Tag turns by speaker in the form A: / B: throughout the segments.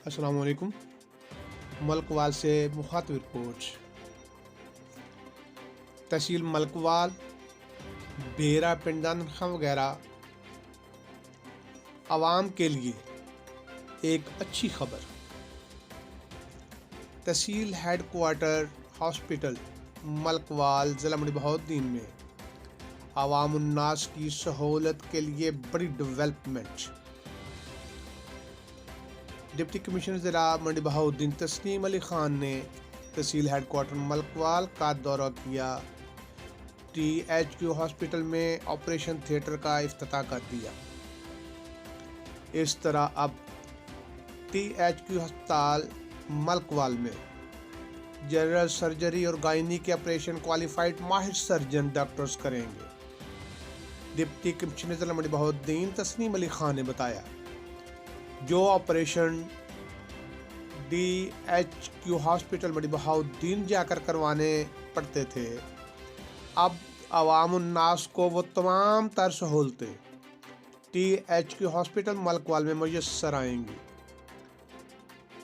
A: अस्सलाम वालेकुम। मलकवाल से मुखातिब रिपोर्ट। तहसील मलकवाल, बेरा, पिंडान वगैरह आवाम के लिए एक अच्छी खबर। तहसील हेड क्वार्टर हॉस्पिटल मलकवाल ज़िला मंडी बहाउद्दीन में आवाम उन्नास की सहूलत के लिए बड़ी डेवलपमेंट। डिप्टी कमिश्नर ज़िला मंडी बहाउद्दीन तस्नीम अली खान ने तहसील हेड क्वार्टर मलकवाल का दौरा किया। THQ हॉस्पिटल में ऑपरेशन थिएटर का इफ्तिताह कर दिया। इस तरह अब THQ अस्पताल मलकवाल में जनरल सर्जरी और गायनी के ऑपरेशन क्वालिफाइड माहिर सर्जन डॉक्टर्स करेंगे। डिप्टी कमिश्नर ज़िला मंडी बहाउद्दीन तस्नीम अली खान ने बताया, जो ऑपरेशन THQ हॉस्पिटल मंडी बहाउद्दीन जाकर करवाने पड़ते थे, अब अवाम उन्नास को वो तमाम तर सहूलतें THQ हॉस्पिटल मलकवाल में मुयस्सर आएंगी।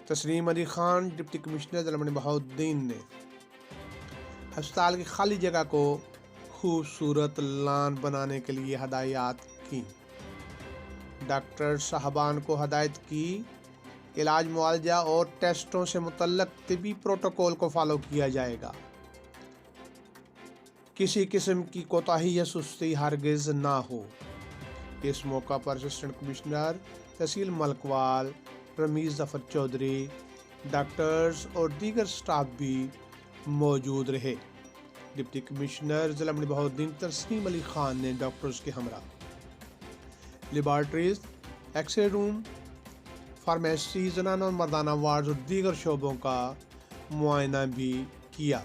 A: तस्नीम अली खान डिप्टी कमिश्नर ज़िला मंडी बहाउद्दीन ने अस्पताल की खाली जगह को खूबसूरत लान बनाने के लिए हदायत की। डॉक्टर साहबान को हदायत की, इलाज, मुआवजा और टेस्टों से मुतल्लक तिबी प्रोटोकॉल को फॉलो किया जाएगा। किसी किस्म की कोताही या सुस्ती हरगिज ना हो। इस मौका पर असिस्टेंट कमिश्नर तहसील मलकवाल रमीज जफर चौधरी, डॉक्टर्स और दीगर स्टाफ भी मौजूद रहे। डिप्टी कमिश्नर ज़िला मंडी बहाउद्दीन तस्नीम अली खान ने डॉक्टर्स के हमरा लेबॉर्ट्रीज, एक्सरे रूम, फार्मेसी, ज़नाना और मर्दाना वार्ड और दीगर शोबों का मुआयना भी किया।